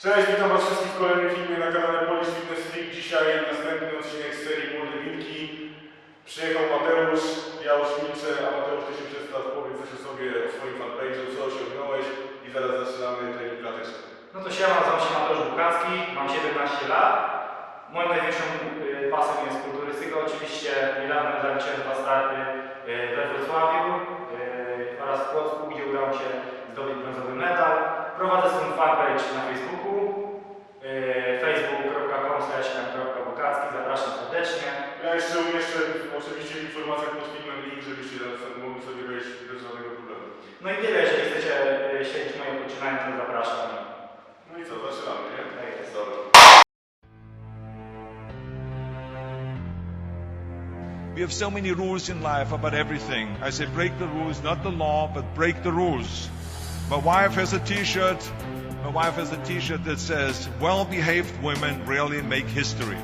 Cześć, witam Was wszystkich w kolejnym filmie na kanale PolishFitnessFreak. Dzisiaj następny odcinek z serii Młode, Wilki. Przyjechał Mateusz, ja już milczę, a Mateusz, Ty się przedstaw, powiedz coś o sobie, o swoim fanpage'u, co osiągnąłeś i zaraz zaczynamy trening plateczny. No to siema, nazywam się Mateusz Bukacki, mam 17 lat. Moją największą pasją jest kulturystyka. Oczywiście niedawno zaliczyłem 2 starty we Wrocławiu oraz w Płocku, gdzie udało mi się zdobyć brązowy medal. Prowadzę swój fanpage na Facebooku, facebook.com/bukacki, zapraszam serdecznie. Ja jeszcze umieszczę oczywiście w informacjach pod filmem link, żebyście mogli sobie wejść bez żadnego problemu. No i tyle, jeżeli chcecie śledzić moje poczynania, to zapraszam. No i co, zaczynamy, nie? Tak jest. Dobra. We have so many rules in life about everything. I say break the rules, not the law, but break the rules. My wife has a t-shirt. My wife has a t-shirt that says, well-behaved women rarely make history.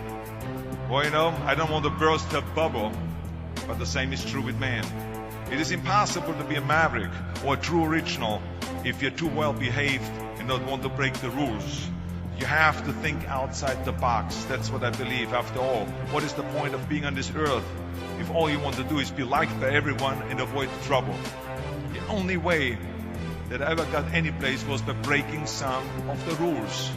Well, you know, I don't want to burst her bubble, but the same is true with men. It is impossible to be a maverick or a true original if you're too well-behaved and don't want to break the rules. You have to think outside the box. That's what I believe. After all, what is the point of being on this earth if all you want to do is be liked by everyone and avoid trouble? The only way that I ever got any place was by breaking some of the rules.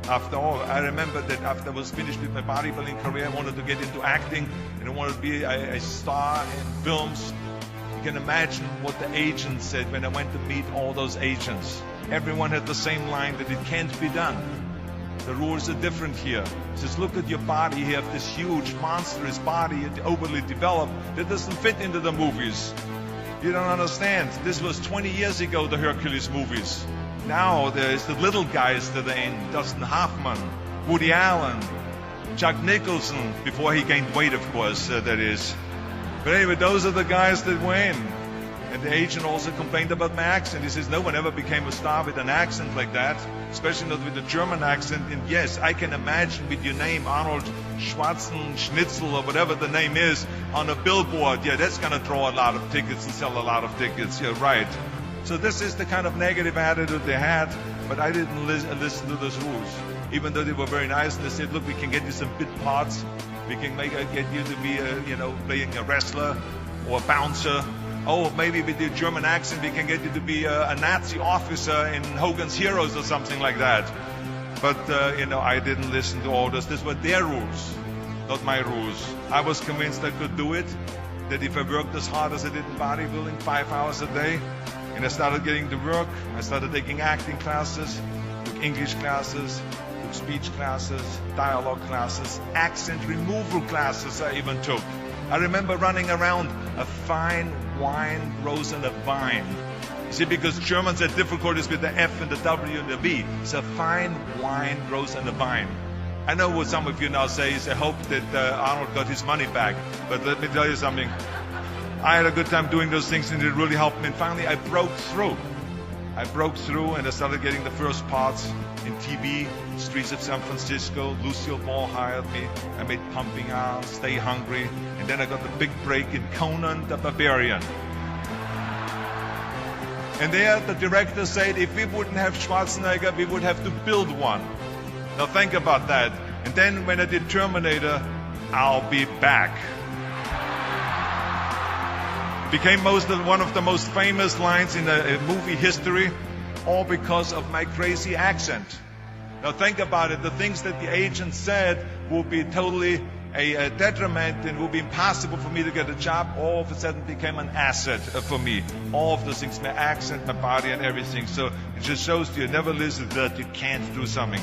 After all, I remember that after I was finished with my bodybuilding career, I wanted to get into acting and I wanted to be a star in films. You can imagine what the agents said when I went to meet all those agents. Everyone had the same line that it can't be done. The rules are different here. Just look at your body. You have this huge, monstrous body, overly developed, that doesn't fit into the movies. You don't understand. This was 20 years ago, the Hercules movies. Now there's the little guys that are in. Dustin Hoffman, Woody Allen, Jack Nicholson, before he gained weight, of course, that is. But anyway, those are the guys that were in. And the agent also complained about my accent. He says, no one ever became a star with an accent like that, especially not with a German accent. And yes, I can imagine with your name, Arnold Schwarzenegger, or whatever the name is, on a billboard. Yeah, that's going to draw a lot of tickets and sell a lot of tickets. Yeah, right. So this is the kind of negative attitude they had, but I didn't listen to those rules. Even though they were very nice and they said, look, we can get you some bit parts. We can get you to be, playing a wrestler or a bouncer. Oh, maybe with your German accent we can get you to be a Nazi officer in Hogan's Heroes or something like that. But, I didn't listen to all this. These were their rules, not my rules. I was convinced I could do it, that if I worked as hard as I did in bodybuilding, 5 hours a day, and I started getting to work, I started taking acting classes, took English classes, took speech classes, dialogue classes, accent removal classes I even took. I remember running around, a fine wine grows on a vine. You see, because Germans had difficulties with the F and the W and the V. So fine wine grows on a vine. I know what some of you now say is, I hope that Arnold got his money back. But let me tell you something. I had a good time doing those things and it really helped me. And finally, I broke through. I broke through and I started getting the first parts in TV, streets of San Francisco. Lucille Ball hired me. I made Pumping Iron, Stay Hungry. And then I got the big break in Conan the Barbarian. And there the director said, if we wouldn't have Schwarzenegger, we would have to build one. Now think about that. And then when I did Terminator, I'll be back. Became one of the most famous lines in movie history, all because of my crazy accent. Now think about it, the things that the agent said will be totally a detriment and will be impossible for me to get a job, all of a sudden became an asset for me. All of those things, my accent, my body and everything. So it just shows you never listen to that you can't do something.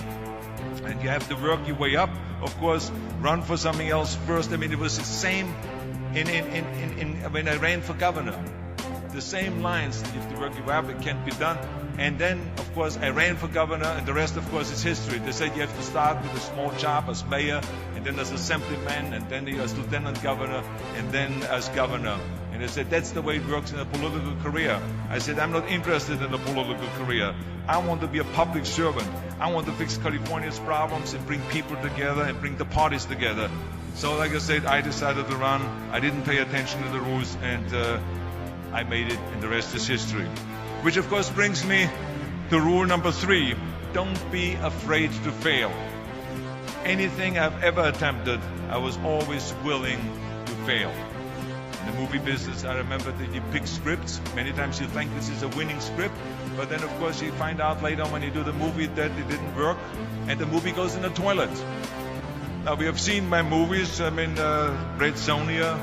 And you have to work your way up, of course, run for something else first. I mean, it was the same when I ran for governor. The same lines, you have to work your way up, it can't be done. And then, of course, I ran for governor, and the rest, of course, is history. They said you have to start with a small job as mayor, and then as assemblyman, and then as lieutenant governor, and then as governor. And they said, that's the way it works in a political career. I said, I'm not interested in a political career. I want to be a public servant. I want to fix California's problems and bring people together and bring the parties together. So, like I said, I decided to run. I didn't pay attention to the rules, and I made it, and the rest is history. Which, of course, brings me to rule number 3. don't be afraid to fail. Anything I've ever attempted, I was always willing to fail. In the movie business, I remember that you pick scripts. Many times you think this is a winning script, but then of course you find out later when you do the movie that it didn't work, and the movie goes in the toilet. Now we have seen my movies, Red Sonja,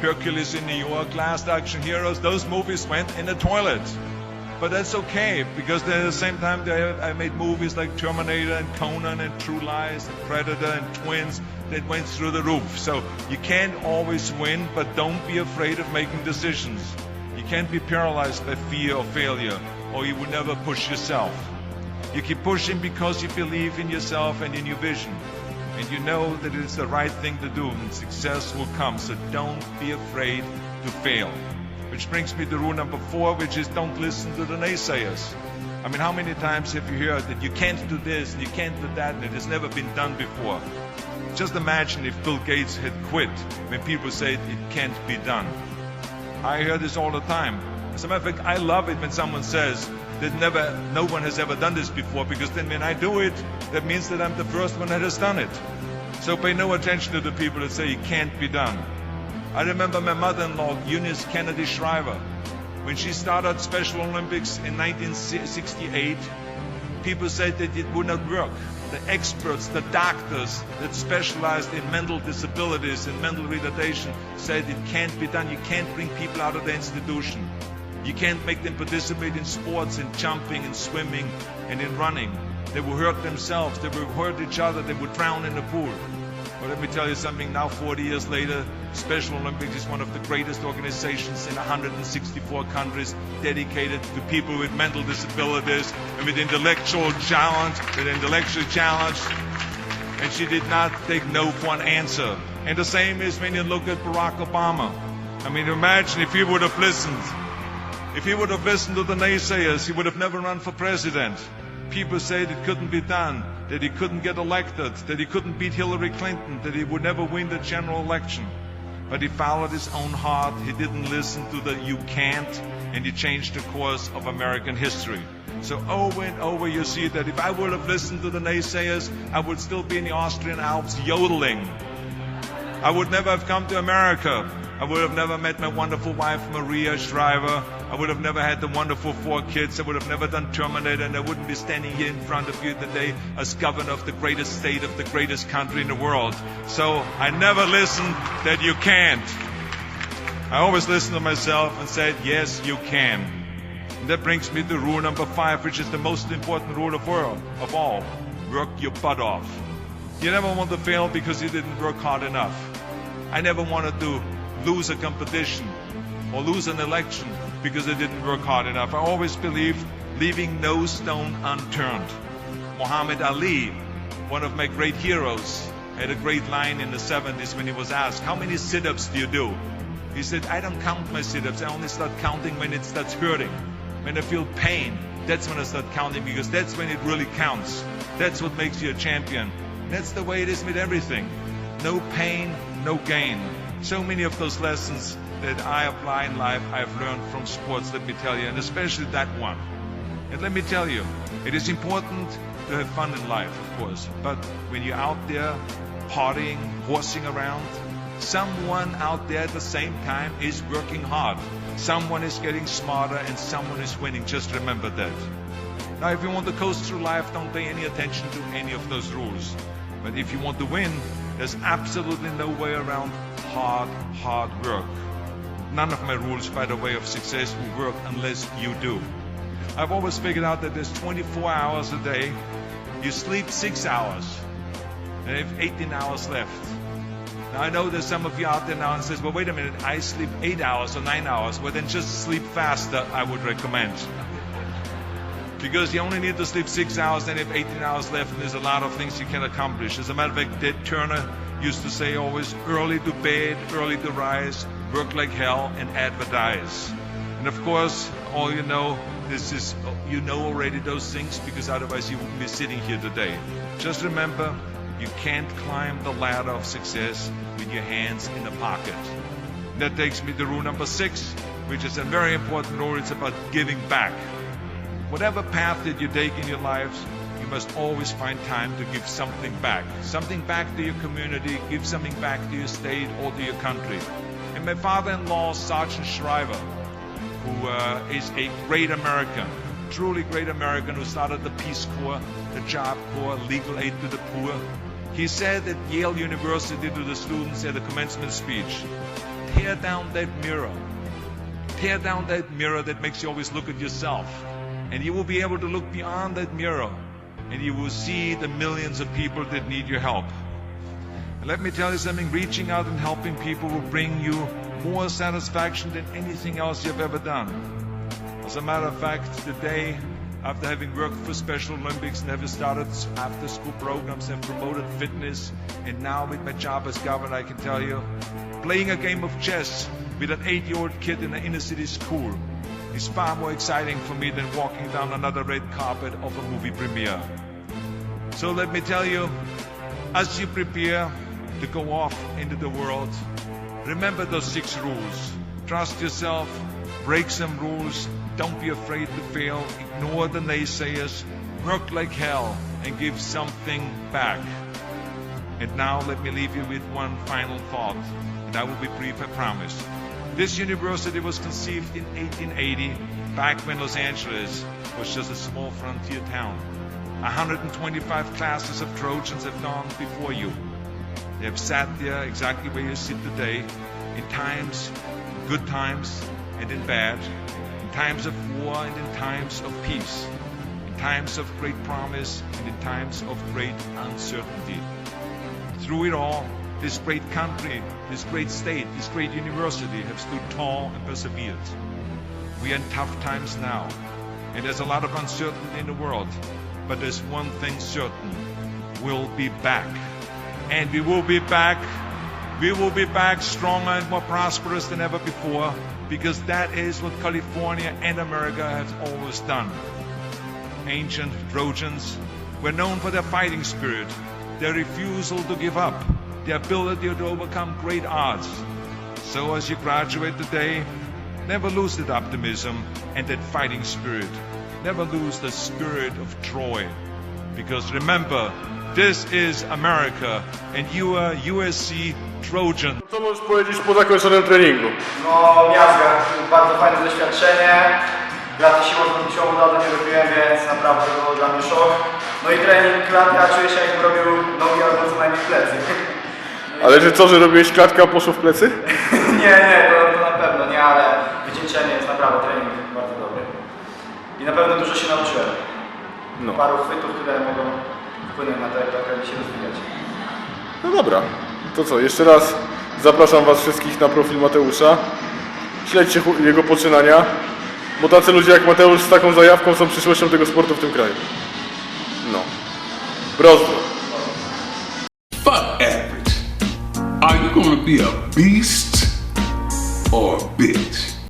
Hercules in New York, Last Action Heroes, those movies went in the toilet. But that's okay, because at the same time I made movies like Terminator and Conan and True Lies and Predator and Twins that went through the roof. So you can't always win, but don't be afraid of making decisions. You can't be paralyzed by fear of failure, or you will never push yourself. You keep pushing because you believe in yourself and in your vision. And you know that it's the right thing to do, and success will come. So don't be afraid to fail. Which brings me to rule number 4, which is don't listen to the naysayers. I mean, how many times have you heard that you can't do this and you can't do that and it has never been done before? Just imagine if Bill Gates had quit when people say it can't be done. I hear this all the time. As a matter of fact, I love it when someone says that no one has ever done this before, because then when I do it, that means that I'm the first one that has done it. So pay no attention to the people that say it can't be done. I remember my mother-in-law, Eunice Kennedy Shriver, when she started Special Olympics in 1968, people said that it would not work. The experts, the doctors that specialized in mental disabilities and mental retardation said it can't be done. You can't bring people out of the institution. You can't make them participate in sports, in jumping, in swimming, and in running. They will hurt themselves, they will hurt each other, they will drown in the pool. But let me tell you something, now 40 years later, Special Olympics is one of the greatest organizations in 164 countries dedicated to people with mental disabilities and with intellectual challenge. And she did not take no for an answer. And the same is when you look at Barack Obama. I mean, imagine if he would have listened. If he would have listened to the naysayers, he would have never run for president. People said it couldn't be done, that he couldn't get elected, that he couldn't beat Hillary Clinton, that he would never win the general election. But he followed his own heart, he didn't listen to the you can't, and he changed the course of American history. So over and over you see that if I would have listened to the naysayers, I would still be in the Austrian Alps yodeling. I would never have come to America. I would have never met my wonderful wife, Maria Shriver. I would have never had the wonderful 4 kids. I would have never done Terminator, and I wouldn't be standing here in front of you today as governor of the greatest state of the greatest country in the world. So I never listened that you can't. I always listened to myself and said, yes, you can. And that brings me to rule number 5, which is the most important rule of all. Work your butt off. You never want to fail because you didn't work hard enough. I never wanted to lose a competition or lose an election because I didn't work hard enough. I always believed leaving no stone unturned. Muhammad Ali, one of my great heroes, had a great line in the 70s when he was asked, how many sit-ups do you do? He said, I don't count my sit-ups. I only start counting when it starts hurting. When I feel pain, that's when I start counting, because that's when it really counts. That's what makes you a champion. That's the way it is with everything. No pain, no gain. So many of those lessons that I apply in life, I've learned from sports, let me tell you, and especially that one. And let me tell you, it is important to have fun in life, of course, but when you're out there partying, horsing around, someone out there at the same time is working hard. Someone is getting smarter and someone is winning. Just remember that. Now, if you want to coast through life, don't pay any attention to any of those rules. But if you want to win, there's absolutely no way around hard work. None of my rules, by the way, of success will work unless you do. I've always figured out that there's 24 hours a day. You sleep 6 hours, and you have 18 hours left. Now, I know there's some of you out there now and says, well, wait a minute, I sleep 8 hours or 9 hours. Well, then just sleep faster, I would recommend. Because you only need to sleep 6 hours, then you have 18 hours left, and there's a lot of things you can accomplish. As a matter of fact, Ted Turner used to say always, early to bed, early to rise, work like hell, and advertise. And of course, all you know, you know already those things, because otherwise you wouldn't be sitting here today. Just remember, you can't climb the ladder of success with your hands in the pocket. And that takes me to rule number 6, which is a very important rule. It's about giving back. Whatever path that you take in your lives, you must always find time to give something back. Something back to your community, give something back to your state or to your country. And my father-in-law, Sergeant Shriver, who is a great American, truly great American, who started the Peace Corps, the Job Corps, legal aid to the poor. He said at Yale University to the students at the commencement speech, tear down that mirror. Tear down that mirror that makes you always look at yourself. And you will be able to look beyond that mirror and you will see the millions of people that need your help. And let me tell you something, reaching out and helping people will bring you more satisfaction than anything else you've ever done. As a matter of fact, today, after having worked for Special Olympics and having started after-school programs and promoted fitness, and now with my job as governor, I can tell you, playing a game of chess with an 8-year-old kid in an inner-city school is far more exciting for me than walking down another red carpet of a movie premiere. So let me tell you, as you prepare to go off into the world, remember those 6 rules. Trust yourself, break some rules, don't be afraid to fail, ignore the naysayers, work like hell, and give something back. And now let me leave you with one final thought, and I will be brief, I promise. This university was conceived in 1880, back when Los Angeles was just a small frontier town. 125 classes of Trojans have gone before you. They have sat there exactly where you sit today, in times, good times, and in bad, in times of war and in times of peace, in times of great promise and in times of great uncertainty. Through it all, this great country, this great state, this great university have stood tall and persevered. We are in tough times now, and there's a lot of uncertainty in the world, but there's one thing certain, we'll be back. And we will be back. We will be back stronger and more prosperous than ever before, because that is what California and America have always done. Ancient Trojans were known for their fighting spirit, their refusal to give up, their ability to overcome great odds. So as you graduate today, never lose that optimism and that fighting spirit. Never lose the spirit of Troy. Because remember, this is America and you are USC Trojan. Co możesz powiedzieć po zakończonym treningu? No, miazga, bardzo fajne doświadczenie. Graty siłową dawno nie robiłem, więc naprawdę było dla mnie szok. No i trening klatki, ja czuję się jakbym robił nogi albo co najmniej plecy. Ale że co, że robiłeś klatkę, a poszło w plecy? Nie, to na pewno nie, ale wycieńczenie jest naprawdę trening bardzo dobry. I na pewno dużo się nauczyłem. No. Paru chwytów, które mogą wpłynąć na to, jak będzie się rozwijać. No dobra, to co, jeszcze raz zapraszam Was wszystkich na profil Mateusza. Śledźcie jego poczynania, bo tacy ludzie jak Mateusz z taką zajawką są przyszłością tego sportu w tym kraju. No. Brozdro. Fuck average. Are you gonna be a beast or a bitch?